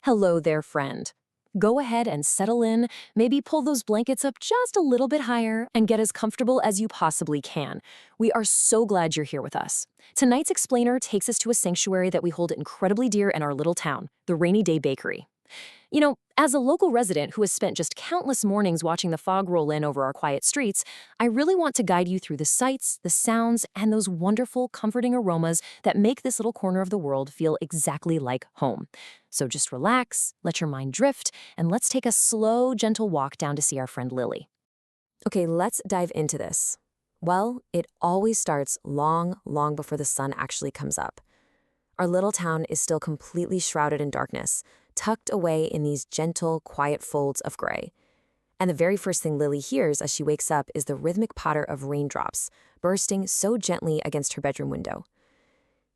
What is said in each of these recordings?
Hello there, friend. Go ahead and settle in, maybe pull those blankets up just a little bit higher and get as comfortable as you possibly can. We are so glad you're here with us. Tonight's explainer takes us to a sanctuary that we hold incredibly dear in our little town, the Rainy Day Bakery. As a local resident who has spent just countless mornings watching the fog roll in over our quiet streets, I really want to guide you through the sights, the sounds, and those wonderful, comforting aromas that make this little corner of the world feel exactly like home. So just relax, let your mind drift, and let's take a slow, gentle walk down to see our friend Lily. Okay, let's dive into this. Well, it always starts long, long before the sun actually comes up. Our little town is still completely shrouded in darkness, tucked away in these gentle, quiet folds of gray. And the very first thing Lily hears as she wakes up is the rhythmic patter of raindrops, bursting so gently against her bedroom window.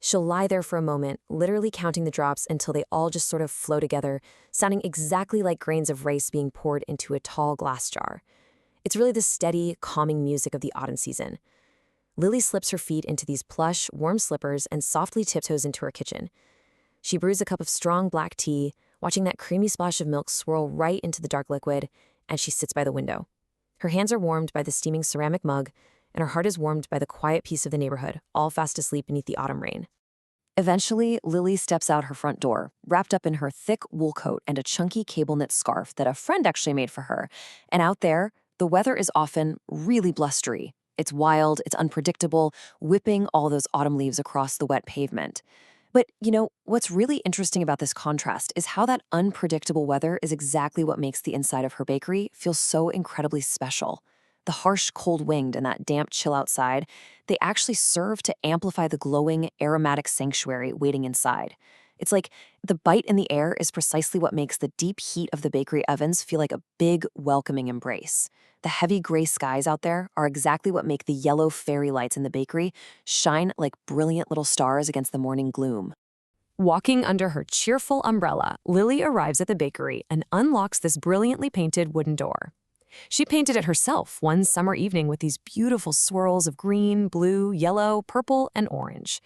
She'll lie there for a moment, literally counting the drops until they all just sort of flow together, sounding exactly like grains of rice being poured into a tall glass jar. It's really the steady, calming music of the autumn season. Lily slips her feet into these plush, warm slippers and softly tiptoes into her kitchen. She brews a cup of strong black tea, watching that creamy splash of milk swirl right into the dark liquid, and she sits by the window. Her hands are warmed by the steaming ceramic mug, and her heart is warmed by the quiet peace of the neighborhood, all fast asleep beneath the autumn rain. Eventually, Lily steps out her front door, wrapped up in her thick wool coat and a chunky cable-knit scarf that a friend actually made for her. And out there, the weather is often really blustery. It's wild, it's unpredictable, whipping all those autumn leaves across the wet pavement. But, what's really interesting about this contrast is how that unpredictable weather is exactly what makes the inside of her bakery feel so incredibly special. The harsh cold wind and that damp chill outside, they actually serve to amplify the glowing, aromatic sanctuary waiting inside. It's like the bite in the air is precisely what makes the deep heat of the bakery ovens feel like a big, welcoming embrace. The heavy gray skies out there are exactly what make the yellow fairy lights in the bakery shine like brilliant little stars against the morning gloom. Walking under her cheerful umbrella, Lily arrives at the bakery and unlocks this brilliantly painted wooden door. She painted it herself one summer evening with these beautiful swirls of green, blue, yellow, purple, and orange.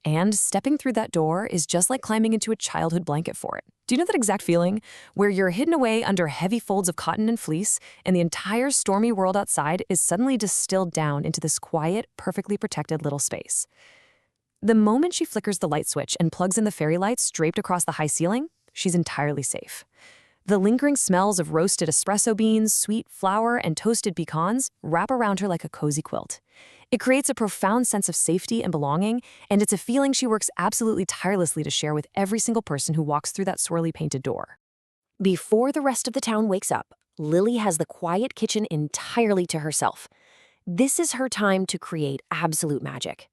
And stepping through that door is just like climbing into a childhood blanket for it. Do you know that exact feeling? Where you're hidden away under heavy folds of cotton and fleece, and the entire stormy world outside is suddenly distilled down into this quiet, perfectly protected little space. The moment she flickers the light switch and plugs in the fairy lights draped across the high ceiling, she's entirely safe. The lingering smells of roasted espresso beans, sweet flour, and toasted pecans wrap around her like a cozy quilt. It creates a profound sense of safety and belonging, and it's a feeling she works absolutely tirelessly to share with every single person who walks through that swirly painted door. Before the rest of the town wakes up, Lily has the quiet kitchen entirely to herself. This is her time to create absolute magic.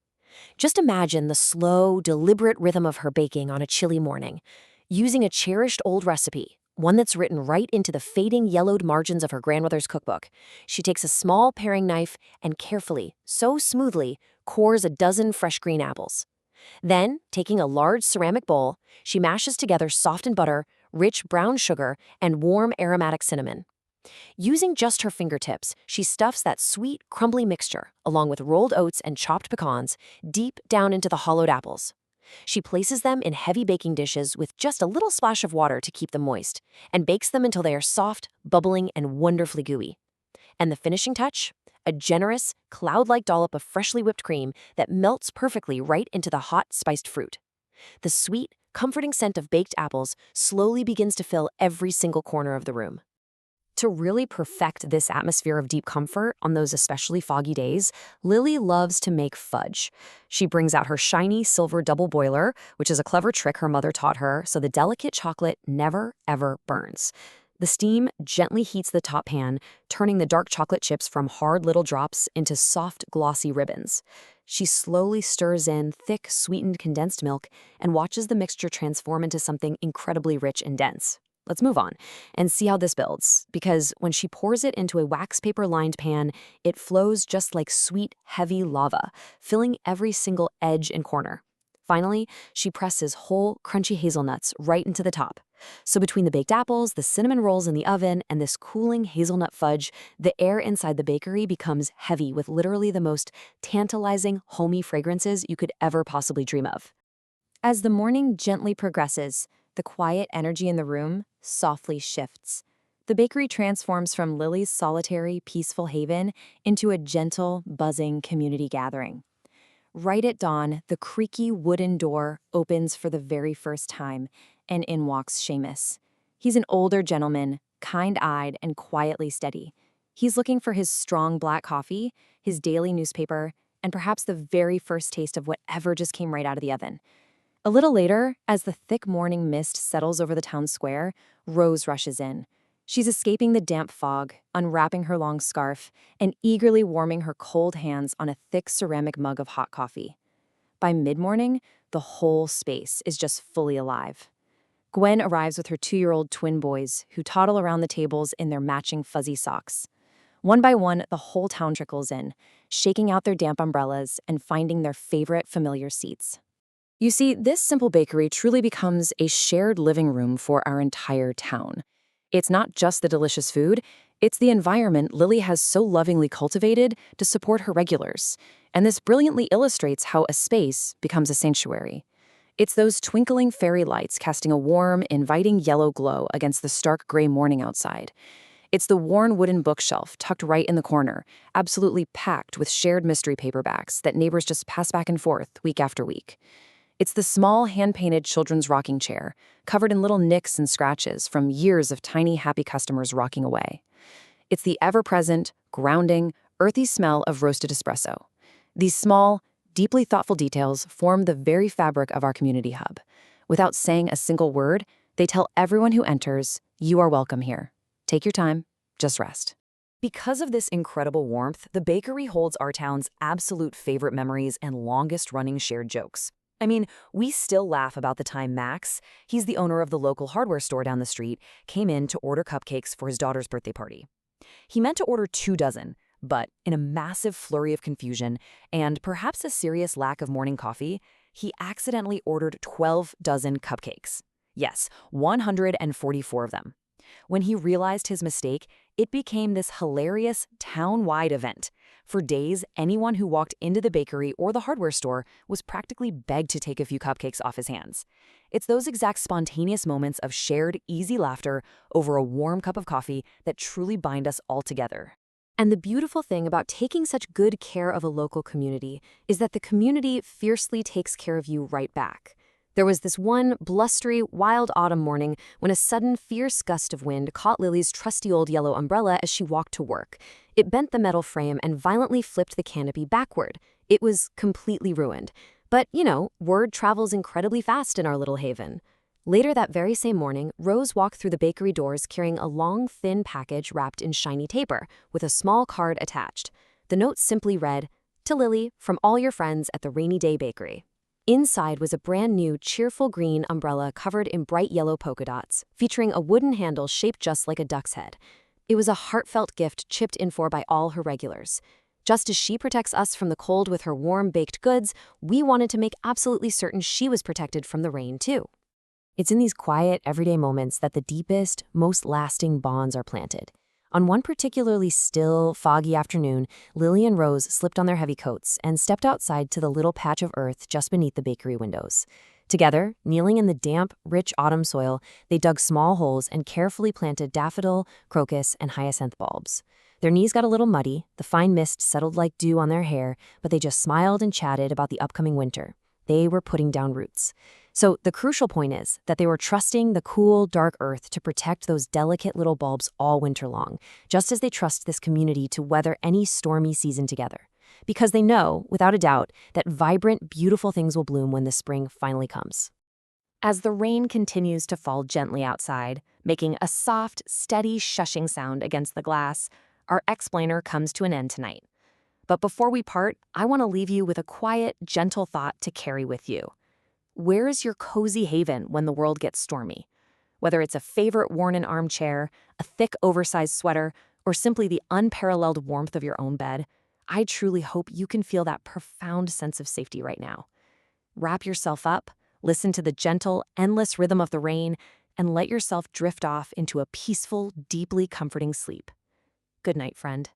Just imagine the slow, deliberate rhythm of her baking on a chilly morning, using a cherished old recipe, one that's written right into the fading yellowed margins of her grandmother's cookbook. She takes a small paring knife and carefully, so smoothly, cores a dozen fresh green apples. Then, taking a large ceramic bowl, she mashes together softened butter, rich brown sugar, and warm aromatic cinnamon. Using just her fingertips, she stuffs that sweet, crumbly mixture, along with rolled oats and chopped pecans, deep down into the hollowed apples. She places them in heavy baking dishes with just a little splash of water to keep them moist, and bakes them until they are soft, bubbling, and wonderfully gooey. And the finishing touch? A generous, cloud-like dollop of freshly whipped cream that melts perfectly right into the hot, spiced fruit. The sweet, comforting scent of baked apples slowly begins to fill every single corner of the room. To really perfect this atmosphere of deep comfort on those especially foggy days, Lily loves to make fudge. She brings out her shiny silver double boiler, which is a clever trick her mother taught her so the delicate chocolate never, ever burns. The steam gently heats the top pan, turning the dark chocolate chips from hard little drops into soft, glossy ribbons. She slowly stirs in thick, sweetened condensed milk and watches the mixture transform into something incredibly rich and dense. Let's move on and see how this builds, because when she pours it into a wax paper-lined pan, it flows just like sweet, heavy lava, filling every single edge and corner. Finally, she presses whole, crunchy hazelnuts right into the top. So between the baked apples, the cinnamon rolls in the oven, and this cooling hazelnut fudge, the air inside the bakery becomes heavy with literally the most tantalizing, homey fragrances you could ever possibly dream of. As the morning gently progresses, the quiet energy in the room softly shifts. The bakery transforms from Lily's solitary, peaceful haven into a gentle, buzzing community gathering. Right at dawn, the creaky wooden door opens for the very first time, and in walks Seamus. He's an older gentleman, kind-eyed and quietly steady. He's looking for his strong black coffee, his daily newspaper, and perhaps the very first taste of whatever just came right out of the oven. A little later, as the thick morning mist settles over the town square, Rose rushes in. She's escaping the damp fog, unwrapping her long scarf, and eagerly warming her cold hands on a thick ceramic mug of hot coffee. By mid-morning, the whole space is just fully alive. Gwen arrives with her 2-year-old twin boys, who toddle around the tables in their matching fuzzy socks. One by one, the whole town trickles in, shaking out their damp umbrellas and finding their favorite familiar seats. You see, this simple bakery truly becomes a shared living room for our entire town. It's not just the delicious food, it's the environment Lily has so lovingly cultivated to support her regulars. And this brilliantly illustrates how a space becomes a sanctuary. It's those twinkling fairy lights casting a warm, inviting yellow glow against the stark gray morning outside. It's the worn wooden bookshelf tucked right in the corner, absolutely packed with shared mystery paperbacks that neighbors just pass back and forth week after week. It's the small hand-painted children's rocking chair, covered in little nicks and scratches from years of tiny, happy customers rocking away. It's the ever-present, grounding, earthy smell of roasted espresso. These small, deeply thoughtful details form the very fabric of our community hub. Without saying a single word, they tell everyone who enters, "You are welcome here. Take your time, just rest." Because of this incredible warmth, the bakery holds our town's absolute favorite memories and longest-running shared jokes. I mean, we still laugh about the time Max, he's the owner of the local hardware store down the street, came in to order cupcakes for his daughter's birthday party. He meant to order 2 dozen, but in a massive flurry of confusion and perhaps a serious lack of morning coffee, he accidentally ordered 12 dozen cupcakes. Yes, 144 of them. When he realized his mistake, it became this hilarious town-wide event. For days, anyone who walked into the bakery or the hardware store was practically begged to take a few cupcakes off his hands. It's those exact spontaneous moments of shared, easy laughter over a warm cup of coffee that truly bind us all together. And the beautiful thing about taking such good care of a local community is that the community fiercely takes care of you right back. There was this one blustery, wild autumn morning when a sudden, fierce gust of wind caught Lily's trusty old yellow umbrella as she walked to work. It bent the metal frame and violently flipped the canopy backward. It was completely ruined. But, word travels incredibly fast in our little haven. Later that very same morning, Rose walked through the bakery doors carrying a long, thin package wrapped in shiny taper, with a small card attached. The note simply read, "To Lily, from all your friends at the Rainy Day Bakery." Inside was a brand new, cheerful green umbrella covered in bright yellow polka dots, featuring a wooden handle shaped just like a duck's head. It was a heartfelt gift chipped in for by all her regulars. Just as she protects us from the cold with her warm baked goods, we wanted to make absolutely certain she was protected from the rain too. It's in these quiet, everyday moments that the deepest, most lasting bonds are planted. On one particularly still, foggy afternoon, Lily and Rose slipped on their heavy coats and stepped outside to the little patch of earth just beneath the bakery windows. Together, kneeling in the damp, rich autumn soil, they dug small holes and carefully planted daffodil, crocus, and hyacinth bulbs. Their knees got a little muddy, the fine mist settled like dew on their hair, but they just smiled and chatted about the upcoming winter. They were putting down roots. So the crucial point is that they were trusting the cool, dark earth to protect those delicate little bulbs all winter long, just as they trust this community to weather any stormy season together. Because they know, without a doubt, that vibrant, beautiful things will bloom when the spring finally comes. As the rain continues to fall gently outside, making a soft, steady shushing sound against the glass, our explainer comes to an end tonight. But before we part, I want to leave you with a quiet, gentle thought to carry with you. Where is your cozy haven when the world gets stormy? Whether it's a favorite worn-in armchair, a thick, oversized sweater, or simply the unparalleled warmth of your own bed, I truly hope you can feel that profound sense of safety right now. Wrap yourself up, listen to the gentle, endless rhythm of the rain, and let yourself drift off into a peaceful, deeply comforting sleep. Good night, friend.